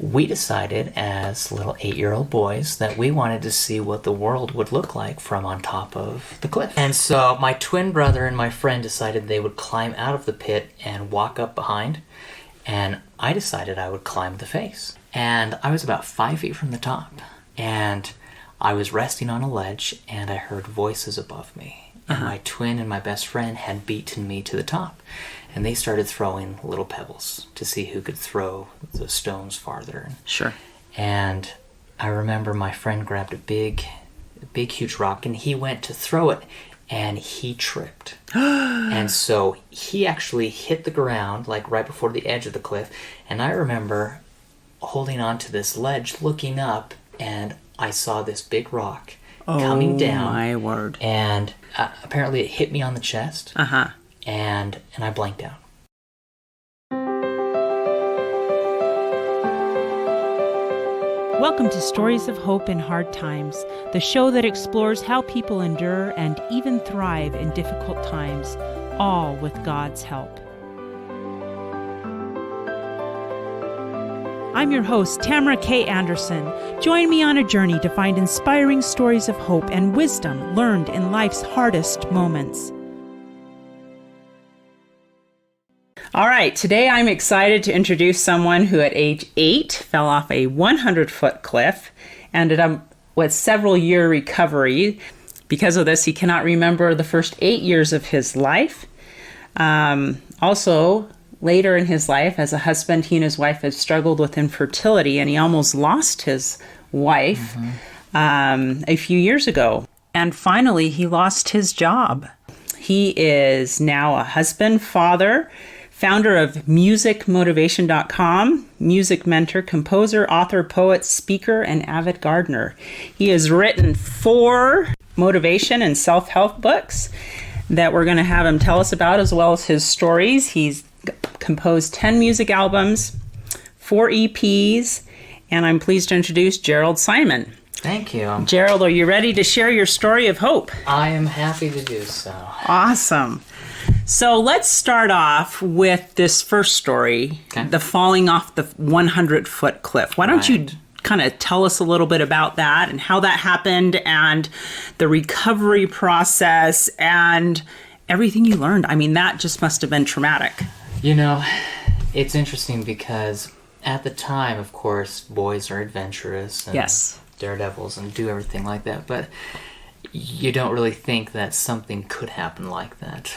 we decided as little 8-year-old boys that we wanted to see what the world would look like from on top of the cliff. And so my twin brother and my friend decided they would climb out of the pit and walk up behind, and I decided I would climb the face. And I was about 5 feet from the top, and I was resting on a ledge, and I heard voices above me. And my twin and my best friend had beaten me to the top. And they started throwing little pebbles to see who could throw the stones farther. Sure. And I remember my friend grabbed a big, huge rock, and he went to throw it, and he tripped. And so he actually hit the ground, like right before the edge of the cliff. And I remember holding on to this ledge, looking up, and I saw this big rock coming down. Oh, my word. And apparently it hit me on the chest. And I blanked out. Welcome to Stories of Hope in Hard Times, the show that explores how people endure and even thrive in difficult times, all with God's help. I'm your host, Tamara K. Anderson. Join me on a journey to find inspiring stories of hope and wisdom learned in life's hardest moments. All right, today I'm excited to introduce someone who at age 8 fell off a 100-foot cliff, ended up with several-year recovery. Because of this, he cannot remember the first 8 years of his life. Also, later in his life, as a husband, he and his wife had struggled with infertility, and he almost lost his wife a few years ago. And finally, he lost his job. He is now a husband, father, founder of musicmotivation.com, music mentor, composer, author, poet, speaker, and avid gardener. He has written 4 motivation and self-help books that we're going to have him tell us about, as well as his stories. He's composed 10 music albums, 4 EPs, and I'm pleased to introduce Jerald Simon. Thank you. Jerald, are you ready to share your story of hope? I am happy to do so. Awesome. So let's start off with this first story, the falling off the 100-foot cliff. Why don't you kind of tell us a little bit about that and how that happened and the recovery process and everything you learned? I mean, that just must have been traumatic. You know, it's interesting because at the time, of course, boys are adventurous and daredevils and do everything like that, but you don't really think that something could happen like that.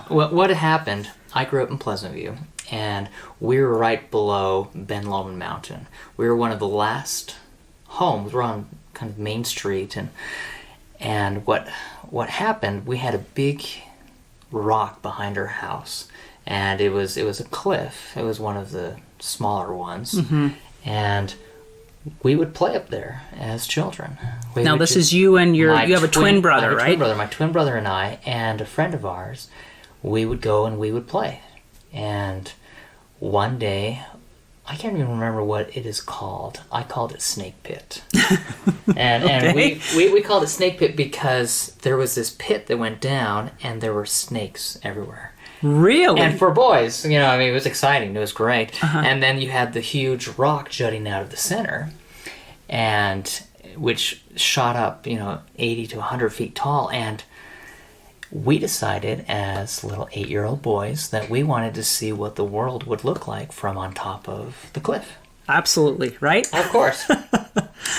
What happened, I grew up in Pleasantview, and we were right below Ben Lomond Mountain. We were one of the last homes. We're on kind of Main Street, and what happened, we had a big rock behind our house, and it was a cliff. It was one of the smaller ones, and we would play up there as children. Now this is you and you have a twin brother, right? My twin brother and I, and a friend of ours, we would go and we would play. And one day, I can't even remember what it is called. I called it Snake Pit. And we called it Snake Pit because there was this pit that went down and there were snakes everywhere. Really? And for boys, it was exciting. It was great. And then you had the huge rock jutting out of the center, and which shot up, 80 to 100 feet tall. And we decided as little 8-year-old boys that we wanted to see what the world would look like from on top of the cliff. Absolutely, right? Of course.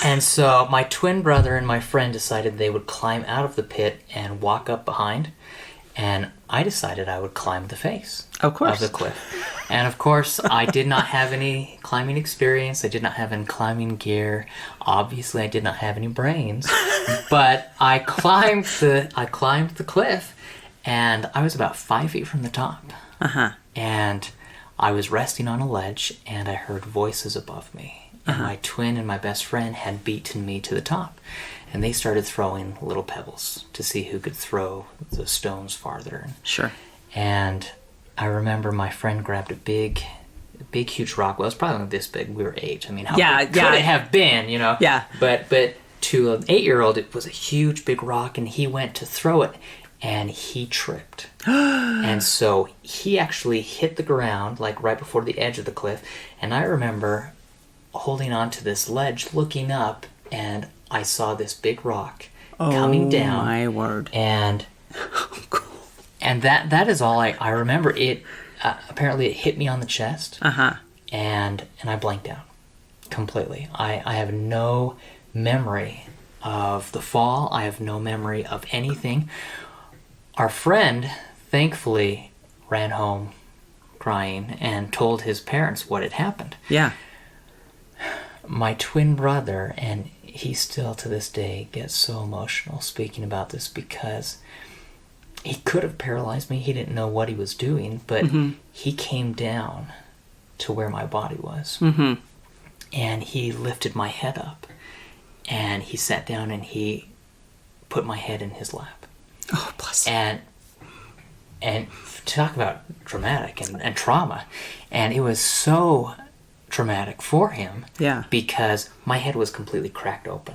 And so my twin brother and my friend decided they would climb out of the pit and walk up behind. And I decided I would climb the face of the cliff. And of course, I did not have any climbing experience. I did not have any climbing gear. Obviously, I did not have any brains. But I climbed the cliff, and I was about 5 feet from the top. And I was resting on a ledge, and I heard voices above me. And my twin and my best friend had beaten me to the top. And they started throwing little pebbles to see who could throw the stones farther. Sure. And I remember my friend grabbed a big, huge rock. Well, it was probably this big. We were 8. I mean, how big could it have been, Yeah. But to an 8-year-old, it was a huge, big rock, and he went to throw it, and he tripped. And so he actually hit the ground, like right before the edge of the cliff. And I remember holding onto this ledge, looking up, and I saw this big rock coming down. Oh, my word. And that is all I remember. It apparently it hit me on the chest. And I blanked out completely. I have no memory of the fall. I have no memory of anything. Our friend, thankfully, ran home crying and told his parents what had happened. Yeah. My twin brother, and he still to this day gets so emotional speaking about this, because he could have paralyzed me. He didn't know what he was doing, but he came down to where my body was. And he lifted my head up, and he sat down and he put my head in his lap. Oh, bless him. And talk about dramatic and trauma. And it was so traumatic for him, because my head was completely cracked open.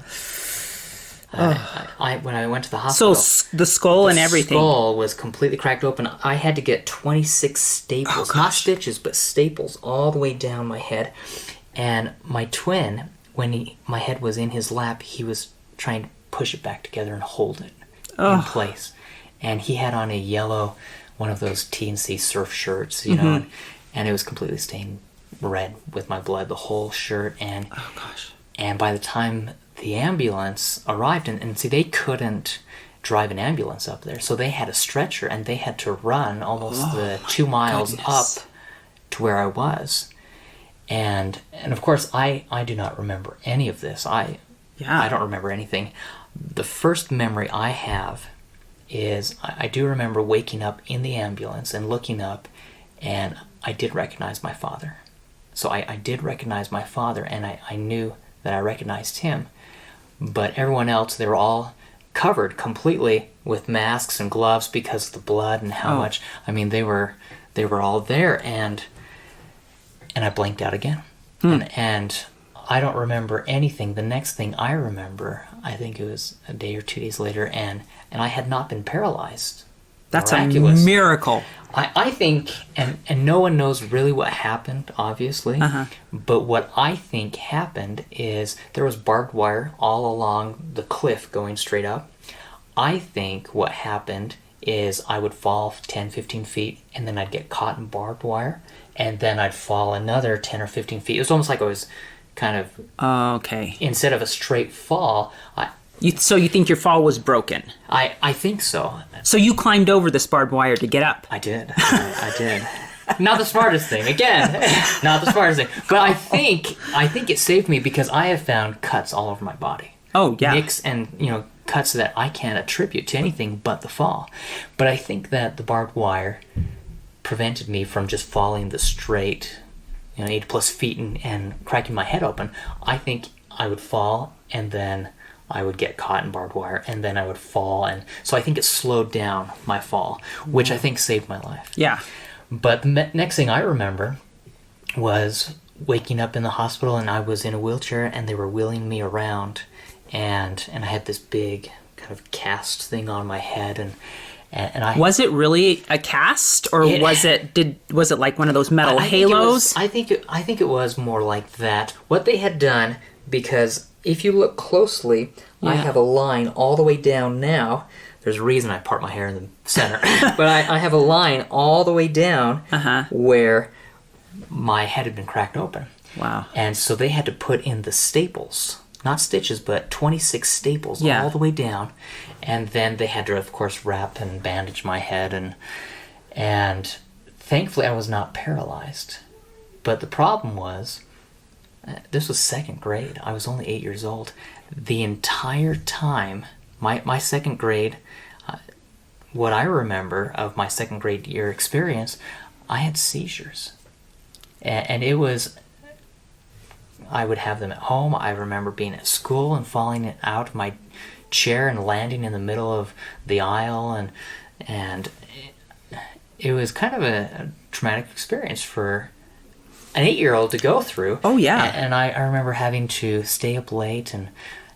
When I went to the hospital, so the skull and everything. The skull was completely cracked open. I had to get 26 staples, not stitches, but staples all the way down my head. And my twin, when my head was in his lap, he was trying to push it back together and hold it in place. And he had on a yellow, one of those T&C surf shirts, you know, and it was completely stained red with my blood, the whole shirt. And and by the time the ambulance arrived, and see, they couldn't drive an ambulance up there, so they had a stretcher, and they had to run almost the 2 miles up to where I was. And of course, I do not remember any of this. I don't remember anything. The first memory I have is I do remember waking up in the ambulance and looking up, and I did recognize my father. So I did recognize my father, and I knew that I recognized him. But everyone else, they were all covered completely with masks and gloves because of the blood and how much. I mean, they were all there, and I blanked out again. And I don't remember anything. The next thing I remember, I think it was a day or 2 days later, and I had not been paralyzed. That's Miraculous. A miracle. I think, and no one knows really what happened, obviously, but what I think happened is there was barbed wire all along the cliff going straight up. I think what happened is I would fall 10, 15 feet, and then I'd get caught in barbed wire, and then I'd fall another 10 or 15 feet. It was almost like I was kind of... Instead of a straight fall... So you think your fall was broken? I think so. So you climbed over this barbed wire to get up? I did. I did. Not the smartest thing. Again, not the smartest thing. But I think it saved me, because I have found cuts all over my body. Oh, yeah. Nicks and, cuts that I can't attribute to anything but the fall. But I think that the barbed wire prevented me from just falling the straight, 8+ feet and cracking my head open. I think I would fall, and then I would get caught in barbed wire, and then I would fall. And so I think it slowed down my fall, which I think saved my life. Yeah. But the next thing I remember was waking up in the hospital, and I was in a wheelchair, and they were wheeling me around, and I had this big kind of cast thing on my head, and I... Was it really a cast, or was it like one of those metal halos? I think it was more like that. What they had done, because if you look closely, I have a line all the way down now. There's a reason I part my hair in the center. But I have a line all the way down where my head had been cracked open. Wow. And so they had to put in the staples. Not stitches, but 26 staples all the way down. And then they had to, of course, wrap and bandage my head. And thankfully, I was not paralyzed. But the problem was... this was second grade. I was only 8 years old. The entire time, my second grade, what I remember of my second grade year experience, I had seizures. And it was, I would have them at home. I remember being at school and falling out of my chair and landing in the middle of the aisle. And it was kind of a traumatic experience for an 8-year-old to go through. Oh, yeah. And I remember having to stay up late, and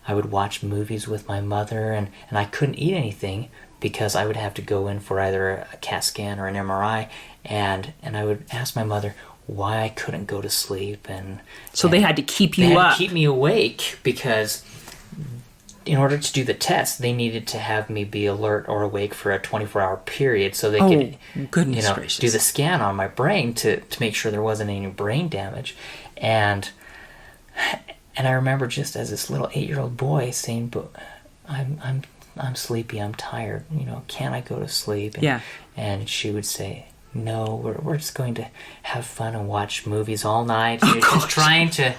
I would watch movies with my mother, and I couldn't eat anything because I would have to go in for either a CAT scan or an MRI, and I would ask my mother, why I couldn't go to sleep. And so they had to keep you they had up. to keep me awake, because in order to do the test, they needed to have me be alert or awake for a 24-hour period so they could gracious. do the scan on my brain to make sure there wasn't any brain damage. And I remember just as this little 8-year-old boy saying, "But I'm sleepy, I'm tired, can I go to sleep?" And she would say, "No, we're just going to have fun and watch movies all night." You're just trying to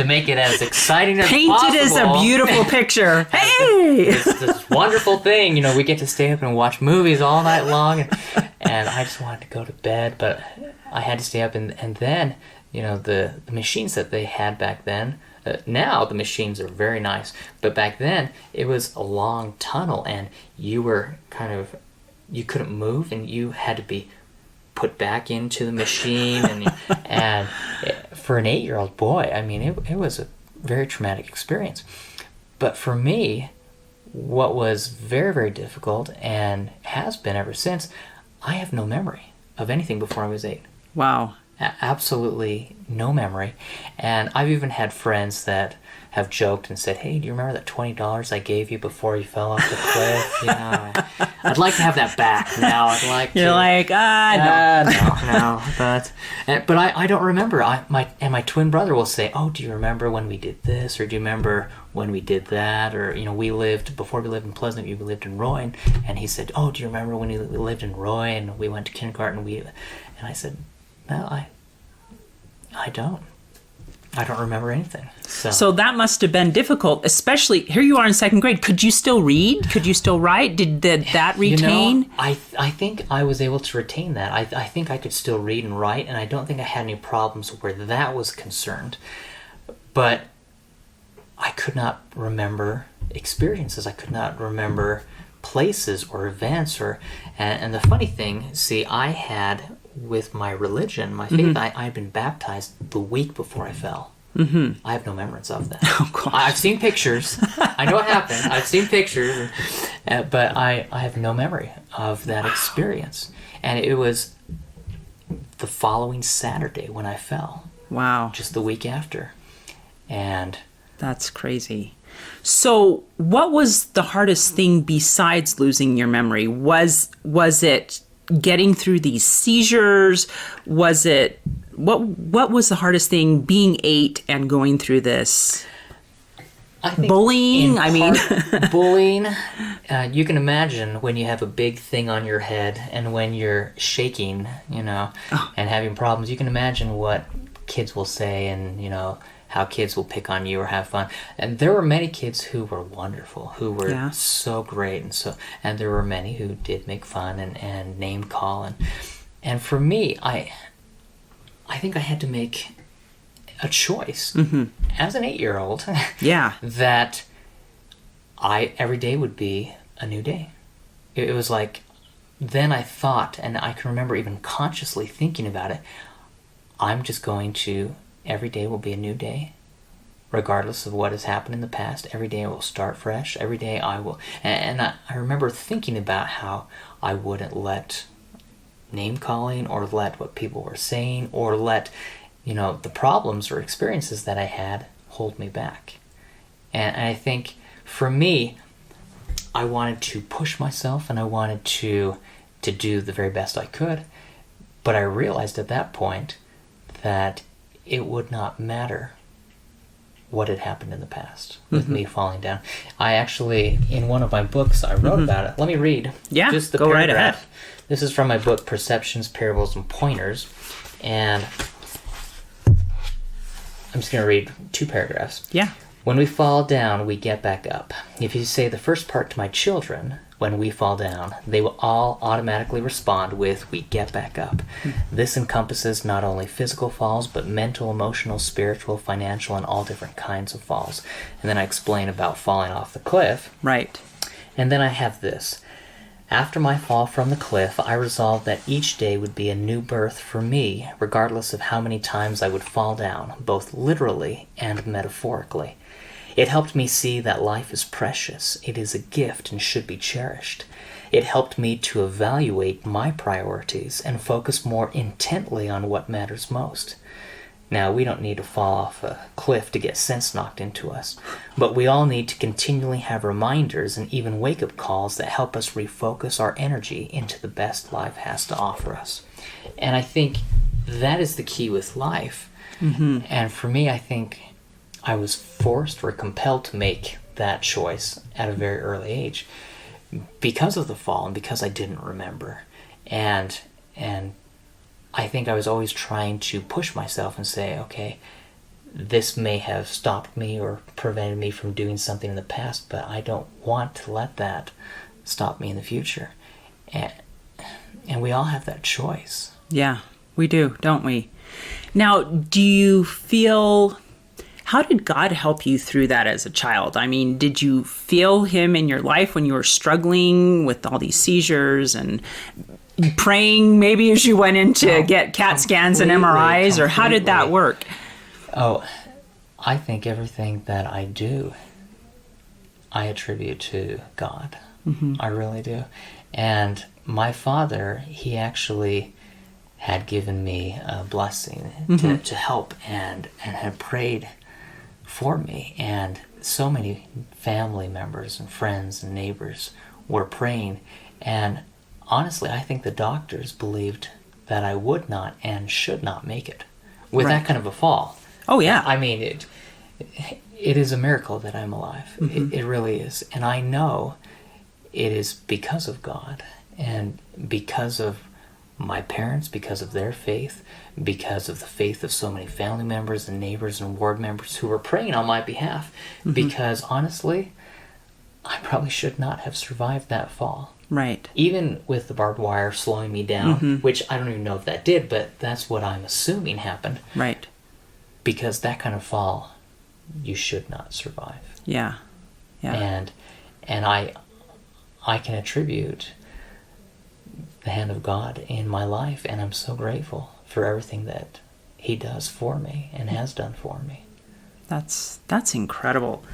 make it as exciting as possible. Paint it as a beautiful picture. Hey! This wonderful thing, we get to stay up and watch movies all night long. And I just wanted to go to bed, but I had to stay up. And then, the machines that they had back then, now the machines are very nice. But back then, it was a long tunnel, and you were you couldn't move, and you had to be put back into the machine, and for an 8-year-old boy, it was a very traumatic experience. But for me, what was very, very difficult, and has been ever since, I have no memory of anything before I was 8. Wow. Absolutely no memory. And I've even had friends that have joked and said, "Hey, do you remember that $20 I gave you before you fell off the cliff? I'd like to have that back now. I'd like You're to." like, No. But I don't remember. My twin brother will say, "Oh, do you remember when we did this? Or do you remember when we did that?" Or, before we lived in Pleasant View, we lived in Roy. And he said, "Oh, do you remember when we lived in Roy and we went to kindergarten?" And I said, "No, I don't. I don't remember anything." So that must have been difficult, especially here you are in 2nd grade. Could you still read? Could you still write? Did that retain? I think I was able to retain that. I think I could still read and write, and I don't think I had any problems where that was concerned. But I could not remember experiences. I could not remember places or events. And the funny thing, see, I had, with my religion, my faith, I had been baptized the week before I fell. Mm-hmm. I have no memories of that. Oh, gosh. I've seen pictures. I know what happened. I've seen pictures, but I have no memory of that experience. And it was the following Saturday when I fell. Wow. Just the week after. And that's crazy. So what was the hardest thing besides losing your memory? Was it getting through these seizures? Was it what was the hardest thing being 8 and going through this? I think bullying? Bullying. You can imagine when you have a big thing on your head and when you're shaking, and having problems. You can imagine what kids will say and, how kids will pick on you or have fun. And there were many kids who were wonderful, who were so great, and there were many who did make fun and name call. And for me, I think I had to make a choice as an 8-year-old that every day would be a new day. It was like, then I thought, and I can remember even consciously thinking about it, I'm just going to, every day will be a new day, regardless of what has happened in the past. Every day I will start fresh. Every day I will, and I remember thinking about how I wouldn't let name calling or let what people were saying or let the problems or experiences that I had hold me back. And I think for me, I wanted to push myself and I wanted to do the very best I could, but I realized at that point that it would not matter what had happened in the past with me falling down. I actually, in one of my books, I wrote about it. Let me read. Yeah, just the go paragraph. right ahead. This is from my book, Perceptions, Parables, and Pointers. And I'm just going to read 2 paragraphs. Yeah. When we fall down, we get back up. If you say the first part to my children, when we fall down, they will all automatically respond with, we get back up. This encompasses not only physical falls, but mental, emotional, spiritual, financial, and all different kinds of falls. And then I explain about falling off the cliff. Right. And then I have this. After my fall from the cliff, I resolved that each day would be a new birth for me, regardless of how many times I would fall down, both literally and metaphorically. It helped me see that life is precious, it is a gift and should be cherished. it helped me to evaluate my priorities and focus more intently on what matters most. Now, we don't need to fall off a cliff to get sense knocked into us, but we all need to continually have reminders and even wake-up calls that help us refocus our energy into the best life has to offer us. And I think that is the key with life. Mm-hmm. And for me, I think I was forced or compelled to make that choice at a very early age because of the fall and because I didn't remember. And I think I was always trying to push myself and say, okay, this may have stopped me or prevented me from doing something in the past, but I don't want to let that stop me in the future. And we all have that choice. Yeah, we do, don't we? Now, do you feel... How did God help you through that as a child? I mean, did you feel him in your life when you were struggling with all these seizures and praying maybe as you went in to get CAT scans and MRIs, or how did that work? Oh, I think everything that I do, I attribute to God. Mm-hmm. I really do. And my father, he actually had given me a blessing to help and had prayed for me, and so many family members and friends and neighbors were praying, and honestly I think the doctors believed that I would not and should not make it with that kind of a fall. Oh yeah. I mean, it is a miracle that I'm alive. Mm-hmm. It really is. And I know it is because of God and because of my parents, because of their faith, because of the faith of so many family members and neighbors and ward members who were praying on my behalf. Mm-hmm. Because honestly, I probably should not have survived that fall. Right. Even with the barbed wire slowing me down, which I don't even know if that did, but that's what I'm assuming happened. Right. Because that kind of fall, you should not survive. Yeah. Yeah. And I can attribute the hand of God in my life, and I'm so grateful for everything that he does for me and has done for me. That's incredible.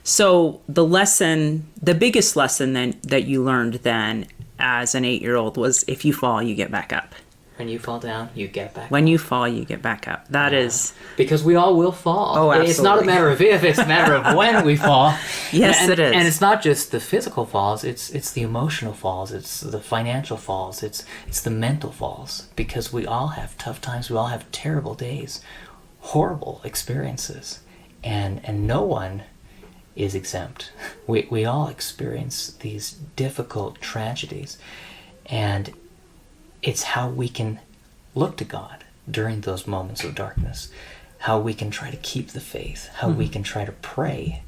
So the biggest lesson then that you learned then as an 8-year-old was, if you fall, you get back up. When you fall down, you get back up. When you fall, you get back up. That is... Because we all will fall. Oh, absolutely. It's not a matter of if, it's a matter of when we fall. Yes, it is. And it's not just the physical falls, it's the emotional falls, it's the financial falls, it's the mental falls. Because we all have tough times, we all have terrible days, horrible experiences. And no one is exempt. We all experience these difficult tragedies. And it's how we can look to God during those moments of darkness, how we can try to keep the faith, how we can try to pray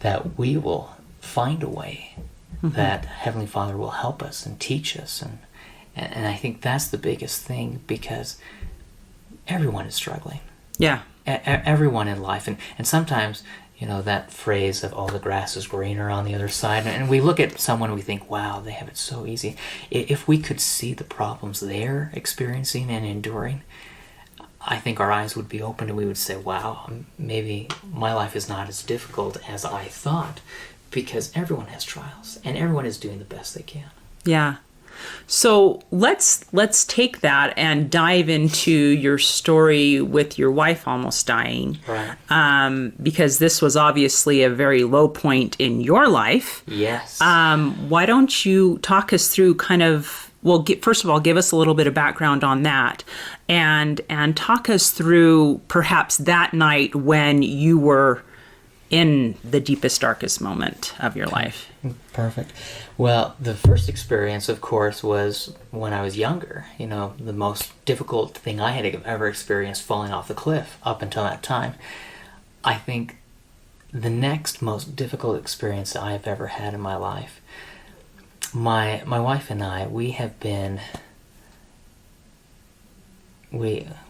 that we will find a way, that Heavenly Father will help us and teach us. And I think that's the biggest thing, because everyone is struggling. Yeah. Everyone in life. And sometimes, that phrase of, the grass is greener on the other side. And we look at someone and we think, wow, they have it so easy. If we could see the problems they're experiencing and enduring, I think our eyes would be open and we would say, wow, maybe my life is not as difficult as I thought, because everyone has trials and everyone is doing the best they can. Yeah. So let's take that and dive into your story with your wife almost dying. Right. Because this was obviously a very low point in your life. Yes. Why don't you talk us through first of all, give us a little bit of background on that, and talk us through perhaps that night when you were in the deepest, darkest moment of your life. Perfect. Well, the first experience, of course, was when I was younger. The most difficult thing I had ever experienced, falling off the cliff up until that time. I think the next most difficult experience I have ever had in my life, my wife and I, we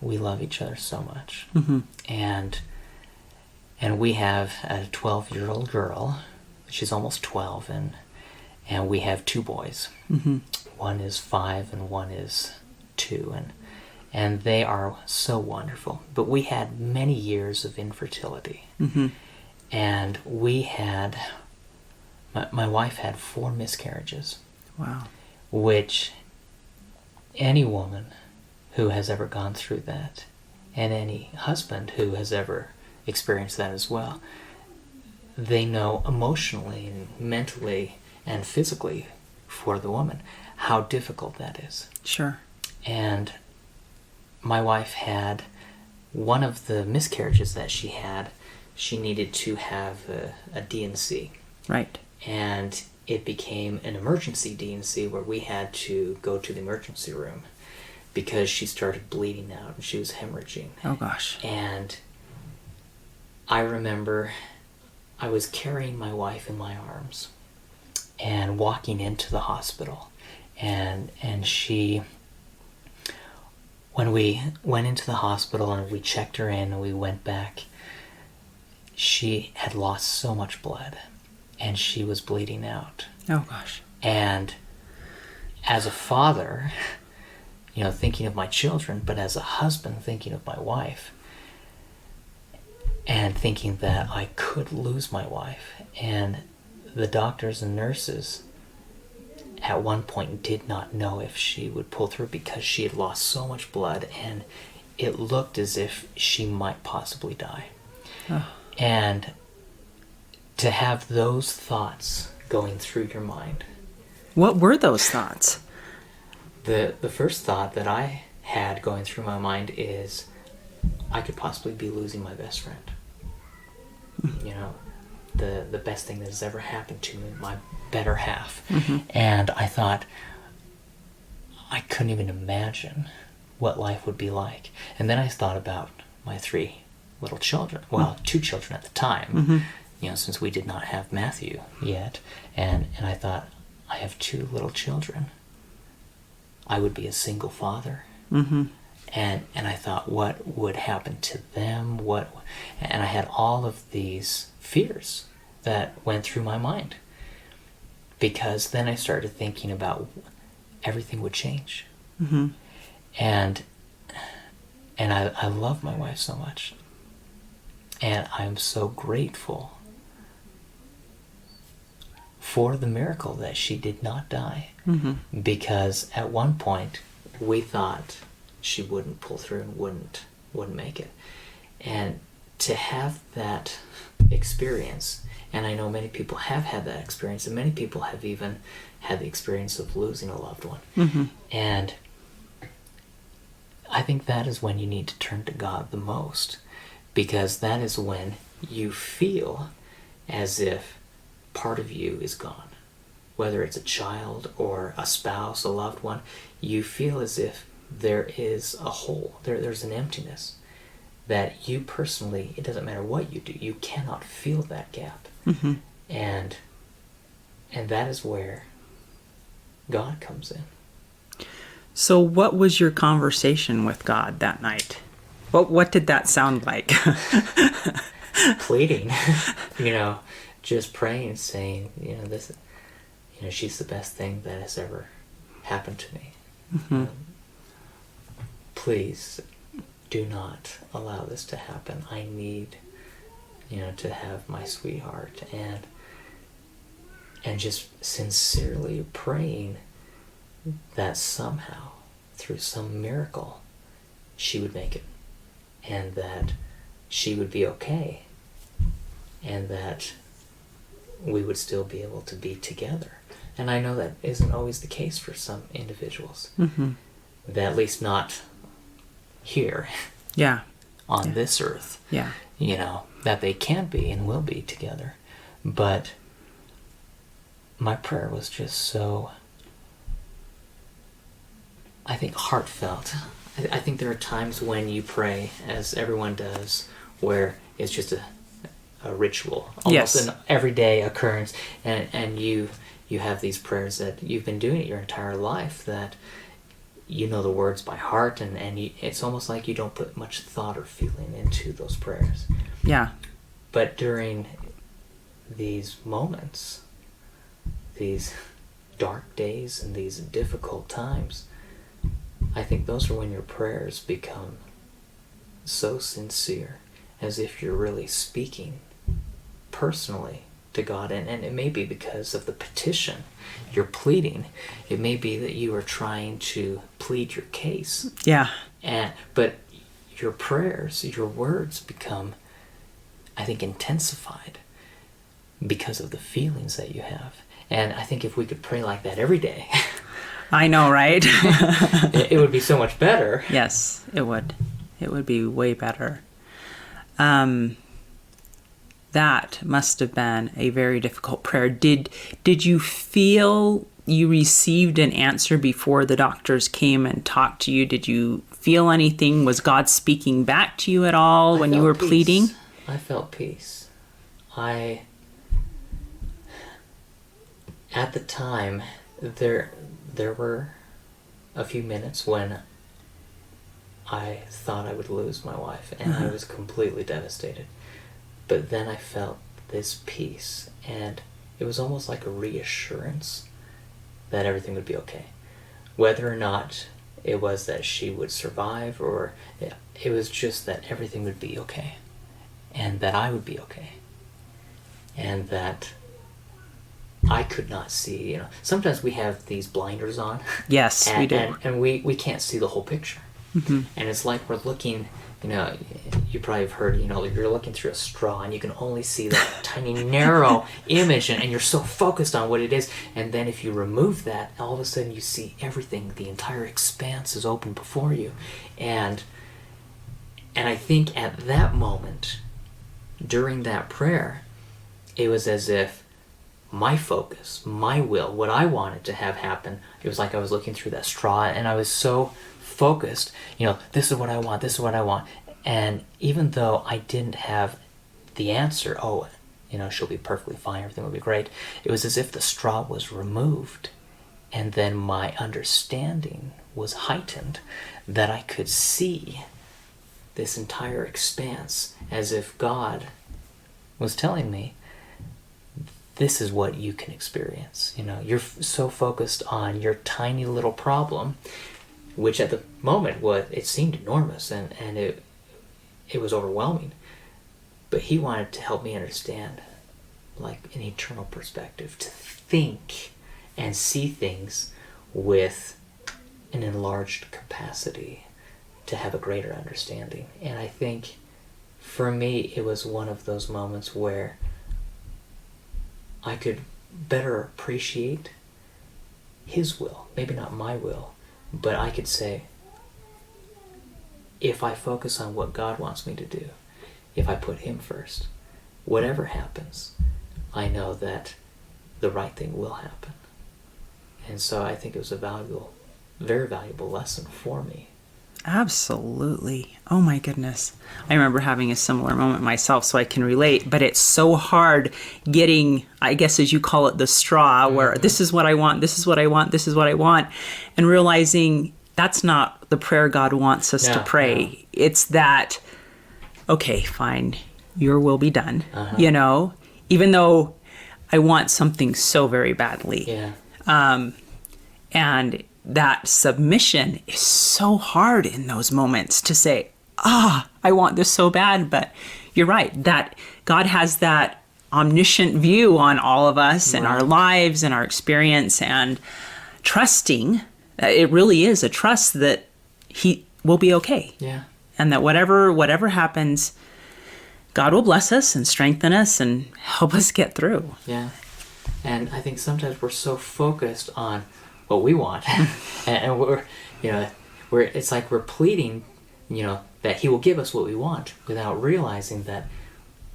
love each other so much. Mm-hmm. And we have a 12-year-old girl. She's almost 12, and we have 2 boys. Mm-hmm. One is 5 and one is 2, and they are so wonderful. But we had many years of infertility, and we had My wife had 4 miscarriages. Wow. Which any woman who has ever gone through that, and any husband who has ever experienced that as well, they know emotionally and mentally and physically for the woman how difficult that is. Sure. And my wife had one of the miscarriages that she had, she needed to have a D&C. Right. And it became an emergency D&C where we had to go to the emergency room because she started bleeding out and she was hemorrhaging. Oh, gosh. And I remember I was carrying my wife in my arms and walking into the hospital. And she, when we went into the hospital and we checked her in and we went back, she had lost so much blood. And she was bleeding out. Oh, gosh. And as a father, thinking of my children, but as a husband, thinking of my wife, and thinking that I could lose my wife. And the doctors and nurses at one point did not know if she would pull through because she had lost so much blood, and it looked as if she might possibly die. Oh. And to have those thoughts going through your mind. What were those thoughts? The first thought that I had going through my mind is I could possibly be losing my best friend. The best thing that has ever happened to me, my better half. Mm-hmm. And I thought, I couldn't even imagine what life would be like. And then I thought about my 3 little children. Well, 2 children at the time. Mm-hmm. Since we did not have Matthew yet. And I thought, I have 2 little children. I would be a single father. Mm-hmm. And I thought, what would happen to them? And I had all of these fears that went through my mind. Because then I started thinking about everything would change. Mm-hmm. And I love my wife so much. And I'm so grateful for the miracle that she did not die. Mm-hmm. Because at one point we thought she wouldn't pull through and wouldn't make it. And to have that experience, and I know many people have had that experience, and many people have even had the experience of losing a loved one. Mm-hmm. And I think that is when you need to turn to God the most, because that is when you feel as if part of you is gone. Whether it's a child or a spouse, a loved one, you feel as if there is a hole, there's an emptiness that you personally, it doesn't matter what you do, you cannot fill that gap. Mm-hmm. And that is where God comes in. So what was your conversation with God that night? What did that sound like? Pleading, just praying, saying, this, she's the best thing that has ever happened to me. Mm-hmm. Please do not allow this to happen. I need, to have my sweetheart, and just sincerely praying that somehow, through some miracle, she would make it, and that she would be okay, and that we would still be able to be together. And I know that isn't always the case for some individuals. Mm-hmm. At least not here. Yeah. On this earth. Yeah. That they can be and will be together. But my prayer was just so, I think, heartfelt. I think there are times when you pray, as everyone does, where it's just a ritual, almost an everyday occurrence, and you have these prayers that you've been doing it your entire life, that you know the words by heart, and it's almost like you don't put much thought or feeling into those prayers. Yeah. But during these moments, these dark days and these difficult times, I think those are when your prayers become so sincere, as if you're really speaking personally to God, and it may be because of the petition you're pleading. It may be that you are trying to plead your case. Yeah. But your prayers, your words become, I think, intensified because of the feelings that you have. And I think if we could pray like that every day, I know, right? it would be so much better. Yes, it would. It would be way better. That must have been a very difficult prayer. Did you feel you received an answer before the doctors came and talked to you? Did you feel anything? Was God speaking back to you at all when you were pleading? I felt peace. At the time, there were a few minutes when I thought I would lose my wife, and I was completely devastated. But then I felt this peace, and it was almost like a reassurance that everything would be okay. Whether or not it was that she would survive, or it was just that everything would be okay, and that I would be okay, and that I could not see. Sometimes we have these blinders on. Yes, we do. And we can't see the whole picture. And it's like we're looking, you probably have heard, you're looking through a straw and you can only see that tiny narrow image, and you're so focused on what it is. And then if you remove that, all of a sudden you see everything. The entire expanse is open before you. And I think at that moment, during that prayer, it was as if my focus, my will, what I wanted to have happen, it was like I was looking through that straw, and I was so focused, this is what I want, this is what I want. And even though I didn't have the answer, she'll be perfectly fine, everything will be great, it was as if the straw was removed, and then my understanding was heightened, that I could see this entire expanse, as if God was telling me, this is what you can experience. You're so focused on your tiny little problem, which at the moment it seemed enormous, and it was overwhelming. But he wanted to help me understand, like an eternal perspective, to think and see things with an enlarged capacity, to have a greater understanding. And I think for me, it was one of those moments where I could better appreciate his will, maybe not my will, but I could say, if I focus on what God wants me to do, if I put him first, whatever happens, I know that the right thing will happen. And so I think it was a very valuable lesson for me. Absolutely. Oh my goodness. I remember having a similar moment myself, so I can relate, but it's so hard getting, I guess as you call it, the straw, where this is what I want, this is what I want, this is what I want, and realizing that's not the prayer God wants us to pray. Yeah. It's that, okay, fine, your will be done, even though I want something so very badly. Yeah. And that submission is so hard in those moments, to say, I want this so bad. But you're right, that God has that omniscient view on all of us and our lives and our experience, and trusting, it really is a trust that he will be okay. Yeah. And that whatever happens, God will bless us and strengthen us and help us get through. Yeah. And I think sometimes we're so focused on what we want, and we're it's like we're pleading, that he will give us what we want, without realizing that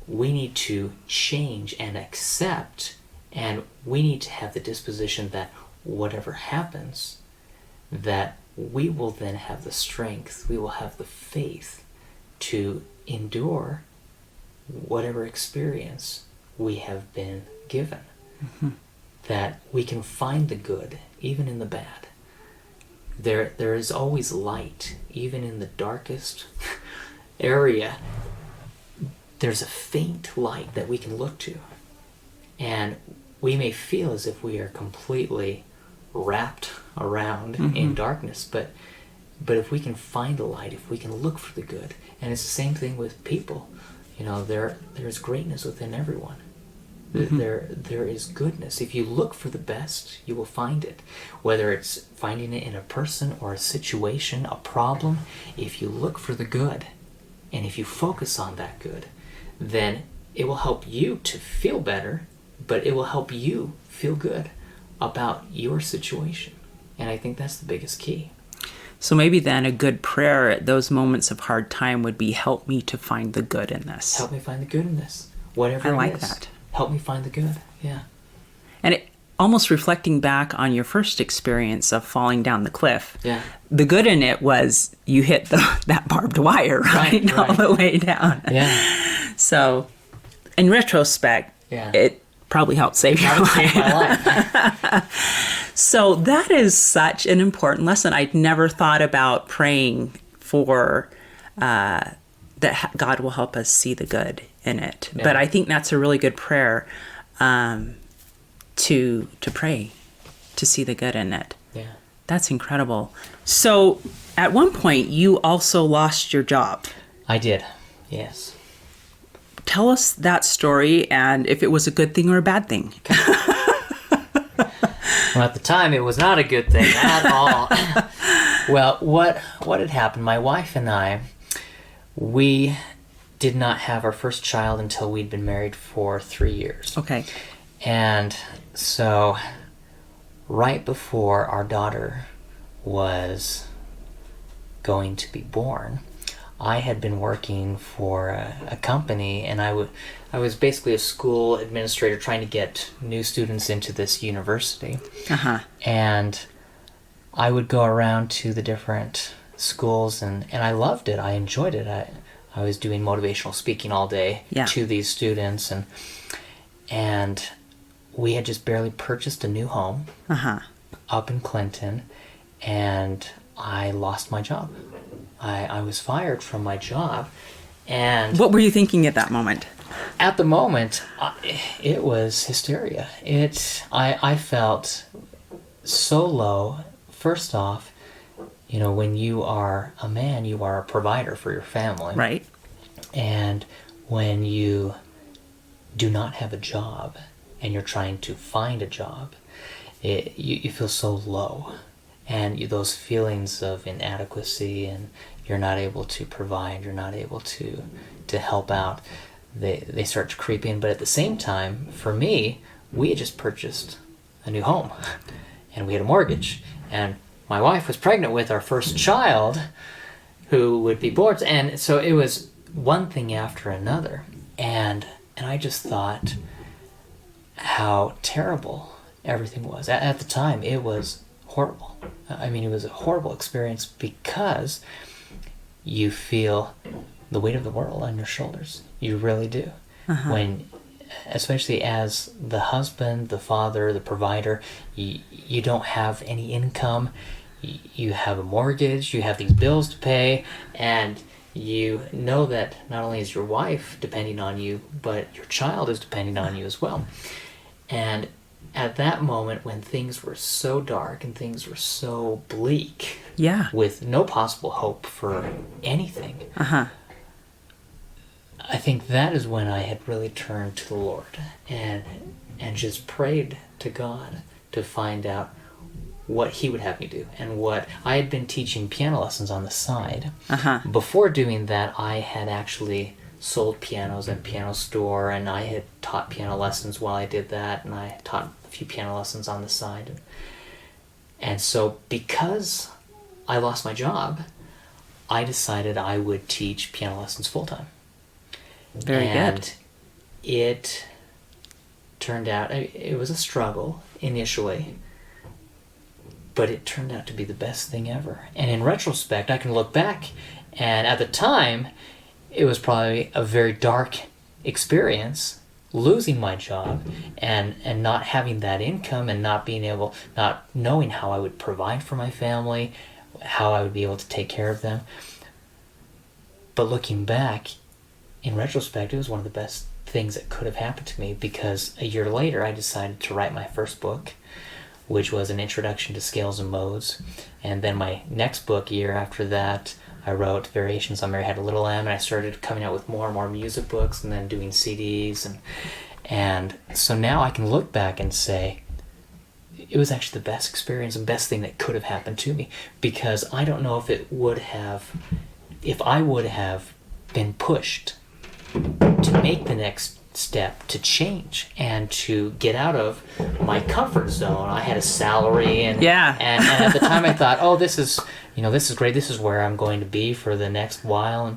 we need to change and accept, and we need to have the disposition that whatever happens, that we will then have the strength, we will have the faith to endure whatever experience we have been given. Mm-hmm. That we can find the good even in the bad. There is always light even in the darkest area. There's a faint light that we can look to, and we may feel as if we are completely wrapped around in darkness, but if we can find the light, if we can look for the good, and it's the same thing with people, there's greatness within everyone. Mm-hmm. There is goodness. If you look for the best, you will find it. Whether it's finding it in a person or a situation, a problem, if you look for the good, and if you focus on that good, then it will help you to feel better, but it will help you feel good about your situation. And I think that's the biggest key. So maybe then a good prayer at those moments of hard time would be, help me to find the good in this. Help me find the good in this. Whatever it is. I like that. Help me find the good. Yeah. And it, almost reflecting back on your first experience of falling down the cliff, yeah, the good in it was you hit that barbed wire, right? All the way down. Yeah. So in retrospect, it probably helped save your life. Saved my life. So that is such an important lesson. I'd never thought about praying for that God will help us see the good in it. Yeah. But I think that's a really good prayer to pray, to see the good in it. Yeah. That's incredible. So at one point, you also lost your job. I did, yes. Tell us that story and if it was a good thing or a bad thing. Well, at the time, it was not a good thing at all. Well, what had happened, my wife and I, we did not have our first child until we'd been married for 3 years. Okay. And so right before our daughter was going to be born, I had been working for a company, and I was basically a school administrator trying to get new students into this university. Uh-huh. And I would go around to the different schools, and I loved it. I enjoyed it. I was doing motivational speaking all day to these students, and we had just barely purchased a new home up in Clinton, and I lost my job. I was fired from my job. And what were you thinking at that moment? At the moment, it was hysteria. I felt so low. First off, when you are a man, you are a provider for your family. Right. And when you do not have a job and you're trying to find a job, you feel so low. And those feelings of inadequacy, and you're not able to provide, you're not able to help out, they start to creep in. But at the same time, for me, we had just purchased a new home, and we had a mortgage, and my wife was pregnant with our first child, who would be born, and so it was one thing after another, and I just thought how terrible everything was. At the time, it was horrible. I mean, it was a horrible experience because you feel the weight of the world on your shoulders. You really do. When, especially as the husband, the father, the provider, you don't have any income. You have a mortgage, you have these bills to pay, and you know that not only is your wife depending on you, but your child is depending on you as well. And at that moment, when things were so dark and things were so bleak, with no possible hope for anything, I think that is when I had really turned to the Lord and just prayed to God to find out what He would have me do. And what I had been teaching piano lessons on the side. Before doing that, I had actually sold pianos at a piano store, and I had taught piano lessons while I did that, and I taught a few piano lessons on the side. And so because I lost my job, I decided I would teach piano lessons full-time. Very good. And it turned out, it was a struggle initially, but it turned out to be the best thing ever. And in retrospect, I can look back, and at the time, it was probably a very dark experience, losing my job and not having that income, and not knowing how I would provide for my family, how I would be able to take care of them. But looking back, in retrospect, it was one of the best things that could have happened to me, because a year later I decided to write my first book, which was an introduction to scales and modes. And then my next book, a year after that, I wrote Variations on Mary Had a Little Lamb, and I started coming out with more and more music books, and then doing CDs, And so now I can look back and say, it was actually the best experience, the best thing that could have happened to me, because I don't know if I would have been pushed to make the next step, to change and to get out of my comfort zone. I had a salary and at the time I thought, oh, this is great, this is where I'm going to be for the next while,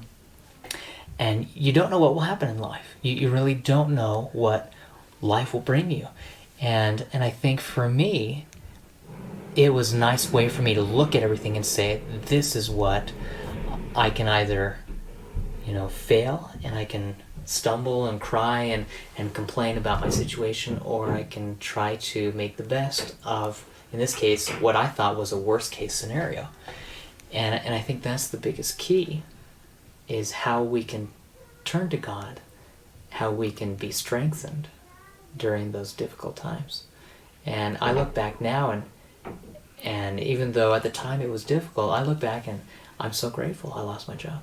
and you don't know what will happen in life. You really don't know what life will bring you. And I think for me, it was a nice way for me to look at everything and say, this is what I can either, fail, and I can stumble and cry and complain about my situation, or I can try to make the best of, in this case, what I thought was a worst case scenario. And I think that's the biggest key, is how we can turn to God, how we can be strengthened during those difficult times. And I look back now, and even though at the time it was difficult, I look back and I'm so grateful I lost my job.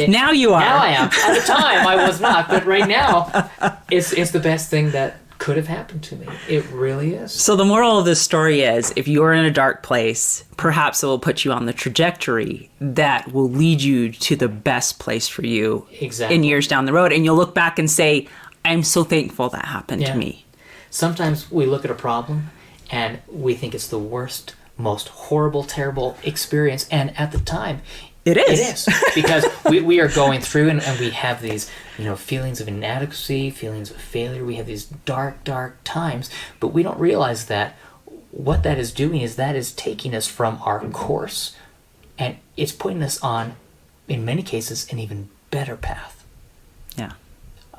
Now you are. Now I am. At the time I was not, but right now it's the best thing that could have happened to me. It really is. So the moral of this story is, if you're in a dark place, perhaps it will put you on the trajectory that will lead you to the best place for you in years down the road. And you'll look back and say, I'm so thankful that happened to me. Sometimes we look at a problem and we think it's the worst, most horrible, terrible experience. And at the time, it is. It is. Because we are going through and we have these, feelings of inadequacy, feelings of failure. We have these dark, dark times. But we don't realize that what that is doing is that is taking us from our course. And it's putting us on, in many cases, an even better path. Yeah.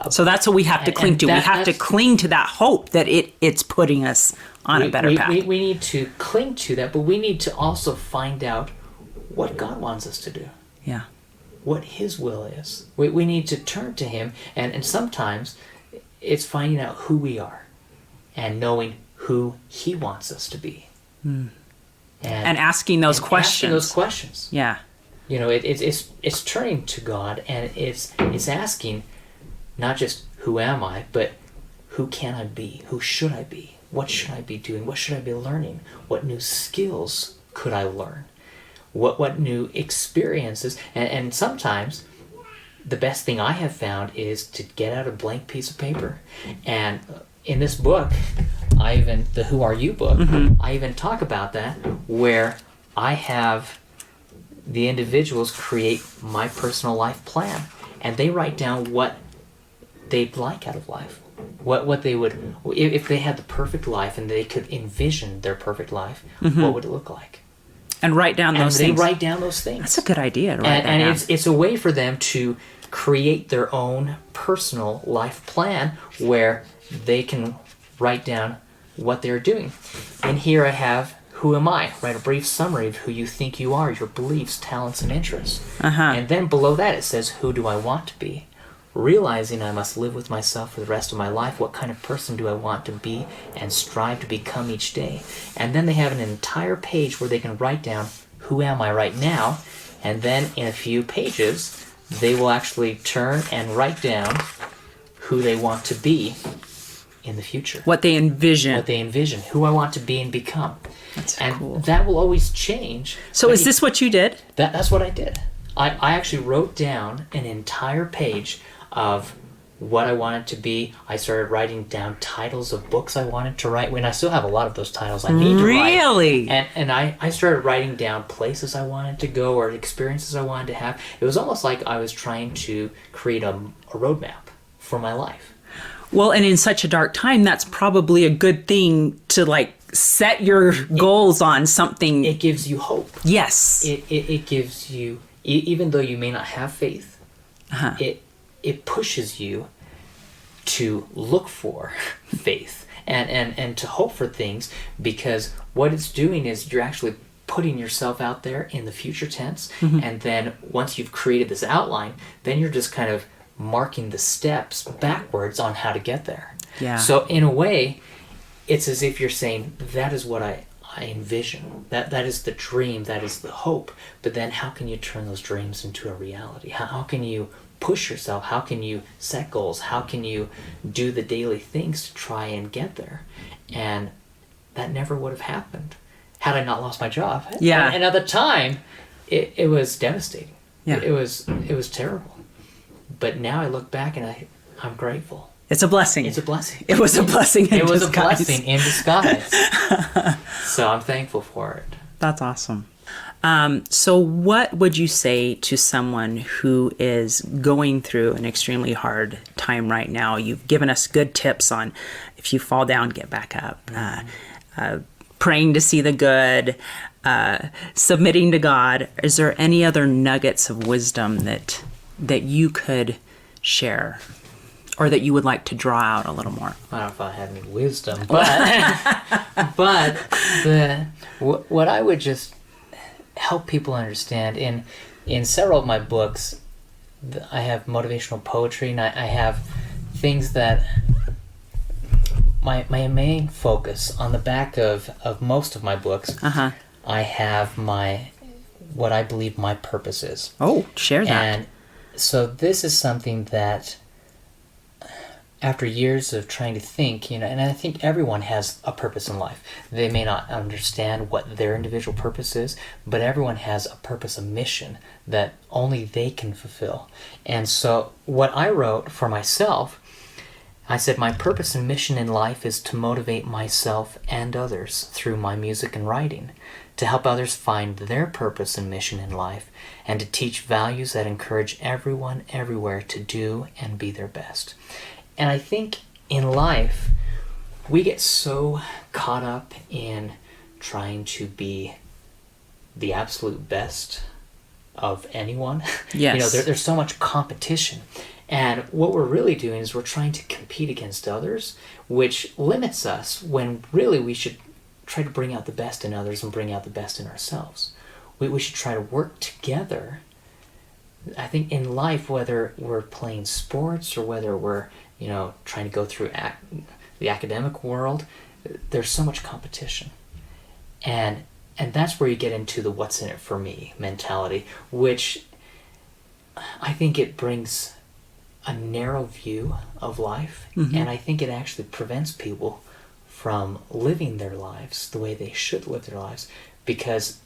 So that's what we have to cling to. We have to cling to that hope that it's putting us on a better path. We need to cling to that, but we need to also find out what God wants us to do. Yeah. What His will is. We need to turn to Him, and sometimes it's finding out who we are and knowing who He wants us to be. And asking those questions. Asking those questions. Yeah. It's turning to God, and it's asking not just who am I, but who can I be? Who should I be? What should I be doing? What should I be learning? What new skills could I learn? What new experiences? And sometimes the best thing I have found is to get out a blank piece of paper. And in this book, the Who Are You book, I even talk about that, where I have the individuals create my personal life plan. And they write down what they'd like out of life. What they would, if they had the perfect life and they could envision their perfect life, what would it look like? And write down those things. They write down those things. That's a good idea to write and down. It's a way for them to create their own personal life plan where they can write down what they're doing. And here I have, who am I? Write a brief summary of who you think you are, your beliefs, talents, and interests. And then below that it says, who do I want to be? Realizing I must live with myself for the rest of my life, what kind of person do I want to be and strive to become each day? And then they have an entire page where they can write down, who am I right now? And then in a few pages, they will actually turn and write down who they want to be in the future. What they envision. Who I want to be and become. That's and cool. That will always change. So is this what you did? That's what I did. I actually wrote down an entire page of what I wanted to be. I started writing down titles of books I wanted to write. I still have a lot of those titles I need to write. Really? And I started writing down places I wanted to go or experiences I wanted to have. It was almost like I was trying to create a roadmap for my life. Well, and in such a dark time, that's probably a good thing to set your goals on something. It gives you hope. Yes. It gives you, even though you may not have faith, it pushes you to look for faith and to hope for things, because what it's doing is you're actually putting yourself out there in the future tense, and then once you've created this outline, then you're just kind of marking the steps backwards on how to get there. Yeah. So in a way, it's as if you're saying, that is what I envision. That is the dream, that is the hope. But then how can you turn those dreams into a reality? How can you push yourself? How can you set goals? How can you do the daily things to try and get there? And that never would have happened had I not lost my job. Yeah. And at the time, it was devastating. Yeah. It was terrible. But now I look back and I'm grateful. It's a blessing. It's a blessing. It was a blessing in disguise. It was a blessing in disguise. So I'm thankful for it. That's awesome. So what would you say to someone who is going through an extremely hard time right now? You've given us good tips on if you fall down, get back up, praying to see the good, submitting to God. Is there any other nuggets of wisdom that you could share or that you would like to draw out a little more? I don't know if I have any wisdom, but what I would just help people understand in several of my books, I have motivational poetry, and I have things that my main focus on the back of most of my books. I have what I believe my purpose is. Oh, share that. And so this is something that, after years of trying to think, and I think everyone has a purpose in life. They may not understand what their individual purpose is, but everyone has a purpose, a mission that only they can fulfill. And so what I wrote for myself, I said, my purpose and mission in life is to motivate myself and others through my music and writing, to help others find their purpose and mission in life, and to teach values that encourage everyone everywhere to do and be their best. And I think in life, we get so caught up in trying to be the absolute best of anyone. Yes. There's so much competition. And what we're really doing is we're trying to compete against others, which limits us when really we should try to bring out the best in others and bring out the best in ourselves. We should try to work together. I think in life, whether we're playing sports or whether we're trying to go through the academic world, there's so much competition. And that's where you get into the what's in it for me mentality, which I think it brings a narrow view of life, and I think it actually prevents people from living their lives the way they should live their lives, because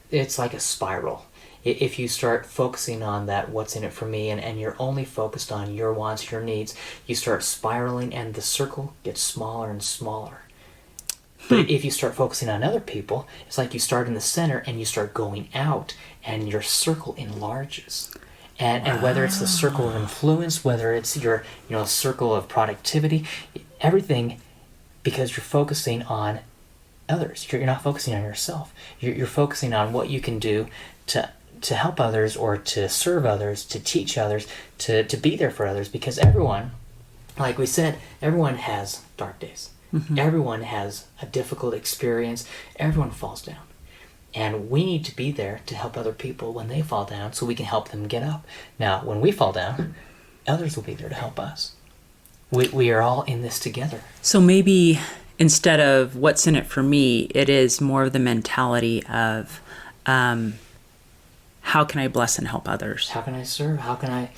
it's like a spiral. If you start focusing on that what's in it for me and you're only focused on your wants, your needs, you start spiraling and the circle gets smaller and smaller. But if you start focusing on other people, it's like you start in the center and you start going out and your circle enlarges. And whether it's the circle of influence, whether it's your circle of productivity, everything, because you're focusing on others. You're not focusing on yourself. You're focusing on what you can do to help others or to serve others, to teach others, to be there for others, because everyone, like we said, everyone has dark days. Everyone has a difficult experience. Everyone falls down. And we need to be there to help other people when they fall down so we can help them get up. Now, when we fall down, others will be there to help us. We are all in this together. So maybe instead of what's in it for me, it is more of the mentality of how can I bless and help others? How can I serve? How can I...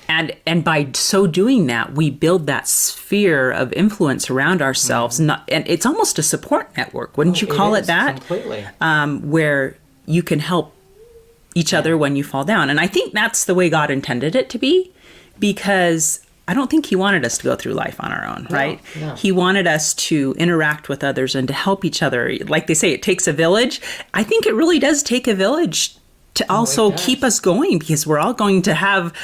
And by so doing that, we build that sphere of influence around ourselves. And it's almost a support network, wouldn't you call it that? Completely. Where you can help each other when you fall down. And I think that's the way God intended it to be, because I don't think he wanted us to go through life on our own, right? No. He wanted us to interact with others and to help each other. Like they say, it takes a village. I think it really does take a village to also keep us going, because we're all going to have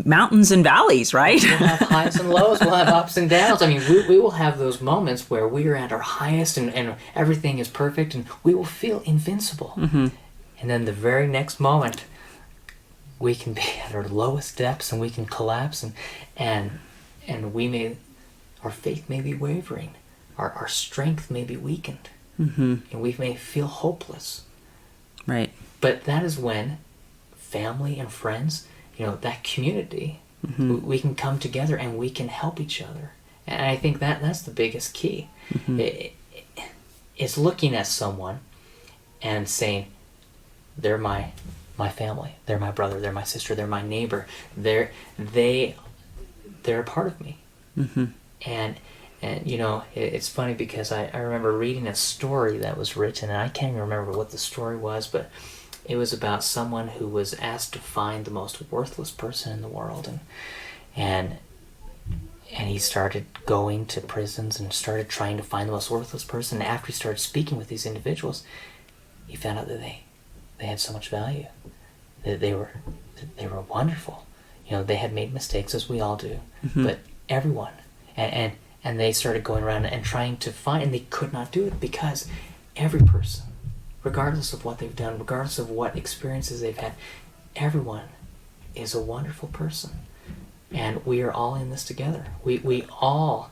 mountains and valleys, right? We'll have highs and lows. We'll have ups and downs. I mean, we will have those moments where we are at our highest and everything is perfect, and we will feel invincible. And then the very next moment, we can be at our lowest depths and we can collapse, and our faith may be wavering, our strength may be weakened, and we may feel hopeless. Right. But that is when family and friends, that community, we can come together and we can help each other. And I think that's the biggest key. It's looking at someone and saying, they're my my family. They're my brother. They're my sister. They're my neighbor. They're a part of me. Mm-hmm. And you know, it's funny because I remember reading a story that was written, and I can't even remember what the story was, but it was about someone who was asked to find the most worthless person in the world, and he started going to prisons and started trying to find the most worthless person. And after he started speaking with these individuals, he found out that they had so much value, that they were wonderful. You know, they had made mistakes, as we all do, mm-hmm. but everyone, and they started going around and trying to find, and they could not do it because every person, regardless of what they've done, regardless of what experiences they've had, everyone is a wonderful person. And we are all in this together. We all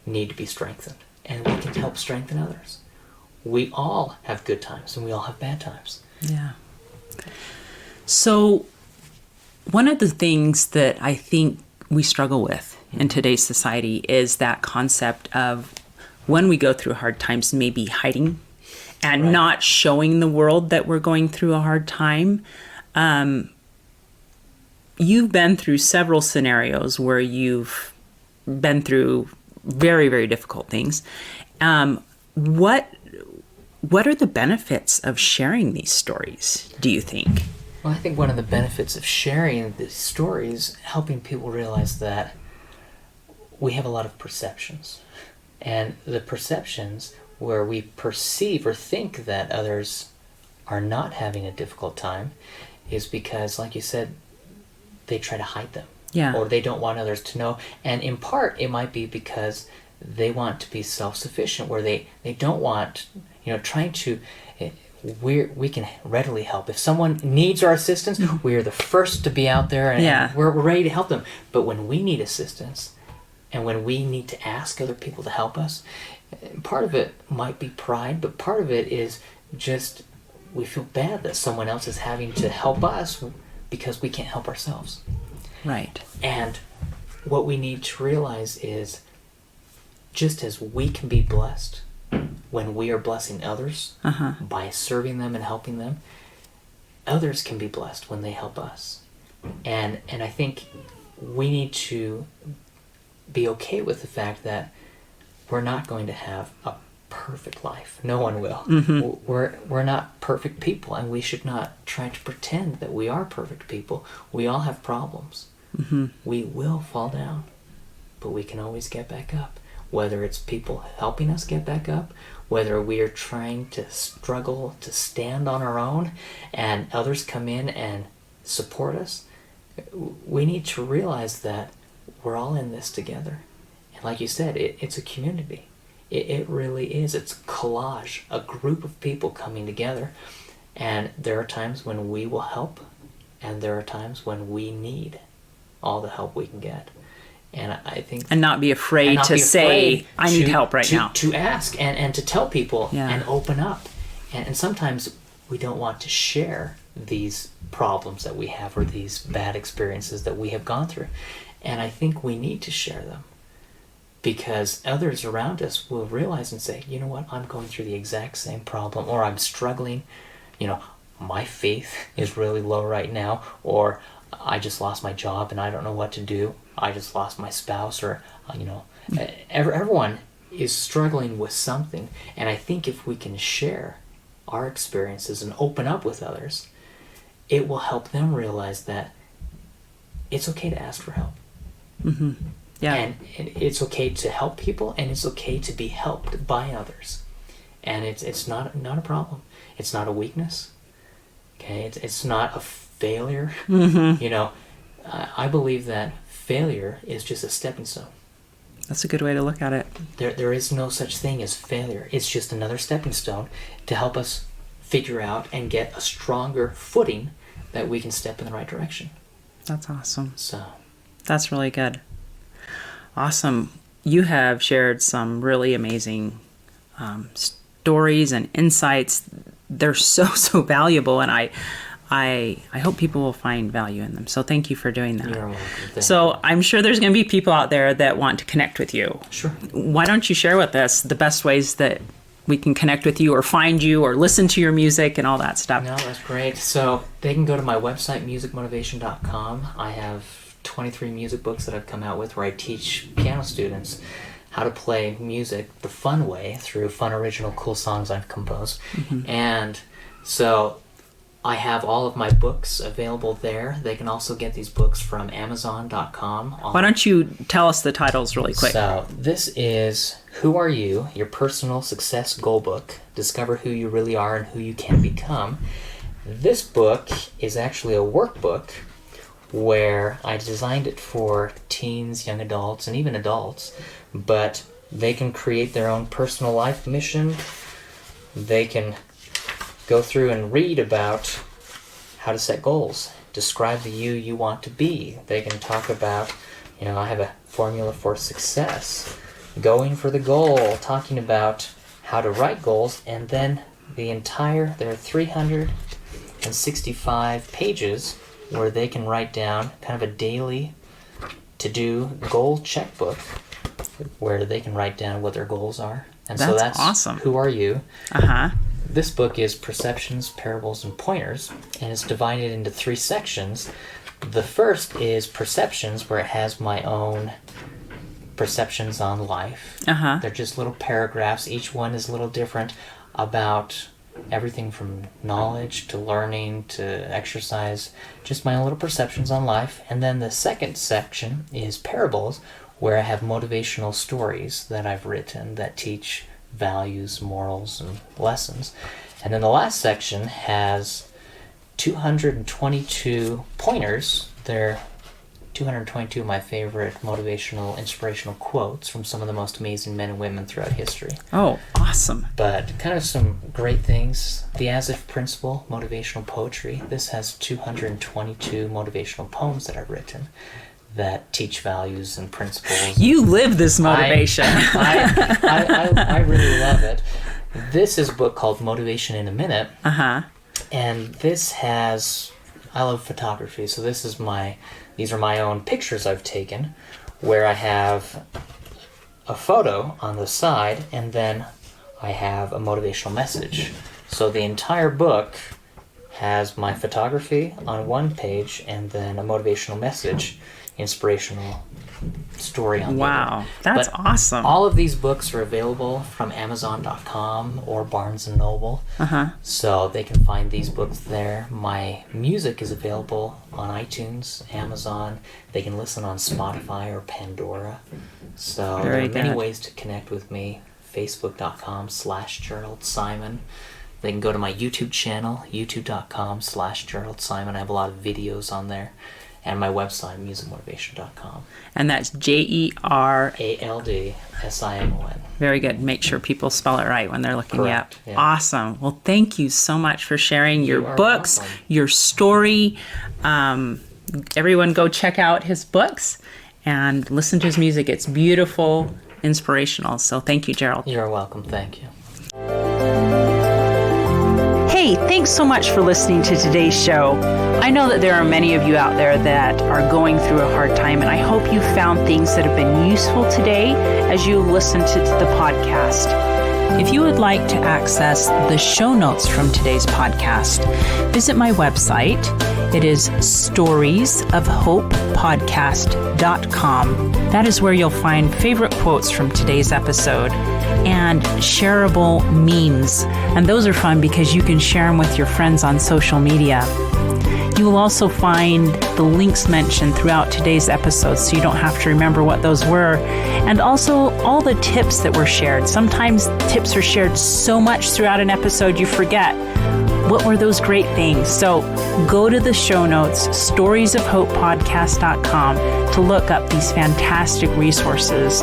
need to be strengthened, and we can help strengthen others. We all have good times, and we all have bad times. Yeah. So one of the things that I think we struggle with in today's society is that concept of when we go through hard times, maybe hiding and Right. not showing the world that we're going through a hard time. You've been through several scenarios where you've been through very, very difficult things. What are the benefits of sharing these stories, do you think? Well, I think one of the benefits of sharing these stories, helping people realize that we have a lot of perceptions. And the perceptions where we perceive or think that others are not having a difficult time is because, like you said, they try to hide them. Yeah. Or they don't want others to know. And in part, it might be because they want to be self-sufficient, where they don't want, trying to... We can readily help. If someone needs our assistance, we are the first to be out there, and we're ready to help them. But when we need assistance, and when we need to ask other people to help us, part of it might be pride, but part of it is just we feel bad that someone else is having to help us because we can't help ourselves. Right. And what we need to realize is, just as we can be blessed when we are blessing others by serving them and helping them, others can be blessed when they help us. And I think we need to be okay with the fact that we're not going to have a perfect life. No one will. Mm-hmm. We're not perfect people, and we should not try to pretend that we are perfect people. We all have problems. Mm-hmm. We will fall down, but we can always get back up. Whether it's people helping us get back up, whether we are trying to struggle to stand on our own and others come in and support us, we need to realize that we're all in this together. And like you said, it's a community. It really is. It's a collage, a group of people coming together. And there are times when we will help, and there are times when we need all the help we can get. And I think... And not be afraid to say, I need help right now. To ask and to tell people and Yeah. open up. And sometimes we don't want to share these problems that we have or these bad experiences that we have gone through. And I think we need to share them, because others around us will realize and say, you know what, I'm going through the exact same problem, or I'm struggling, my faith is really low right now, or I just lost my job and I don't know what to do. I just lost my spouse, or, everyone is struggling with something. And I think if we can share our experiences and open up with others, it will help them realize that it's okay to ask for help. Mm-hmm. Yeah. And it's okay to help people, and it's okay to be helped by others. And it's not a problem. It's not a weakness. Okay? It's not a failure. Mm-hmm. I believe that failure is just a stepping stone. That's a good way to look at it. There is no such thing as failure. It's just another stepping stone to help us figure out and get a stronger footing that we can step in the right direction. That's awesome. So that's really good. Awesome. You have shared some really amazing stories and insights. They're so valuable, and I hope people will find value in them. So thank you for doing that. You're welcome. So I'm sure there's going to be people out there that want to connect with you. Sure. Why don't you share with us the best ways that we can connect with you or find you or listen to your music and all that stuff? No, that's great. So they can go to my website, musicmotivation.com. I have 23 music books that I've come out with where I teach piano students how to play music the fun way through fun, original, cool songs I've composed. And so I have all of my books available there. They can also get these books from Amazon.com. Why don't you tell us the titles really quick? So this is Who Are You? Your Personal Success Goal Book. Discover who you really are and who you can become. This book is actually a workbook where I designed it for teens, young adults, and even adults, but they can create their own personal life mission. They can go through and read about how to set goals, describe the you want to be. They can talk about, I have a formula for success, going for the goal, talking about how to write goals, and then there are 365 pages where they can write down kind of a daily to-do goal checkbook where they can write down what their goals are. And so that's awesome. Who Are You? Uh-huh. This book is Perceptions, Parables, and Pointers, and it's divided into 3 sections. The first is Perceptions, where it has my own perceptions on life. Uh-huh. They're just little paragraphs. Each one is a little different about everything from knowledge to learning to exercise, just my own little perceptions on life. And then the second section is Parables, where I have motivational stories that I've written that teach values, morals, and lessons. And then the last section has 222 pointers. They're 222 of my favorite motivational, inspirational quotes from some of the most amazing men and women throughout history. Oh, awesome. But kind of some great things. The As If Principle, motivational poetry. This has 222 motivational poems that I've written that teach values and principles. You live this motivation. I really love it. This is a book called Motivation in a Minute. Uh-huh. And I love photography, so these are my own pictures I've taken, where I have a photo on the side, and then I have a motivational message. So the entire book has my photography on one page, and then a motivational message, inspirational story on the other. Wow, that's awesome. All of these books are available from Amazon.com or Barnes & Noble. Uh-huh. So they can find these books there. My music is available on iTunes, Amazon. They can listen on Spotify or Pandora. So there are many ways to connect with me. Facebook.com/Jerald Simon. They can go to my YouTube channel, youtube.com/Jerald Simon. I have a lot of videos on there. And my website, musicmotivation.com. And that's JERALDSIMON. Very good. Make sure people spell it right when they're looking you up. Yeah. Awesome. Well, thank you so much for sharing your books, your story. Everyone go check out his books and listen to his music. It's beautiful, inspirational. So thank you, Jerald. You're welcome. Thank you. Hey, thanks so much for listening to today's show. I know that there are many of you out there that are going through a hard time, and I hope you found things that have been useful today as you listen to the podcast. If you would like to access the show notes from today's podcast, visit my website. It is storiesofhopepodcast.com. That is where you'll find favorite quotes from today's episode and shareable memes. And those are fun because you can share them with your friends on social media. You will also find the links mentioned throughout today's episode, so you don't have to remember what those were. And also all the tips that were shared. Sometimes tips are shared so much throughout an episode you forget. What were those great things? So go to the show notes, storiesofhopepodcast.com, to look up these fantastic resources.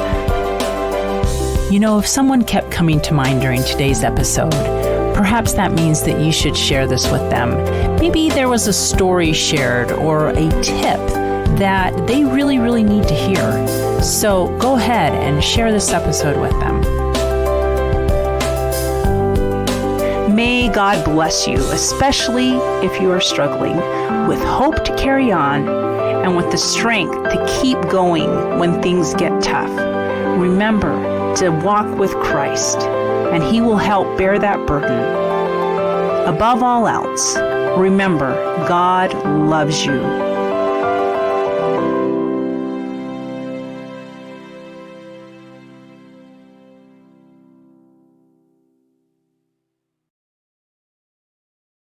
If someone kept coming to mind during today's episode, perhaps that means that you should share this with them. Maybe there was a story shared or a tip that they really, really need to hear. So go ahead and share this episode with them. May God bless you, especially if you are struggling, with hope to carry on and with the strength to keep going when things get tough. Remember to walk with Christ and He will help bear that burden. Above all else, remember, God loves you.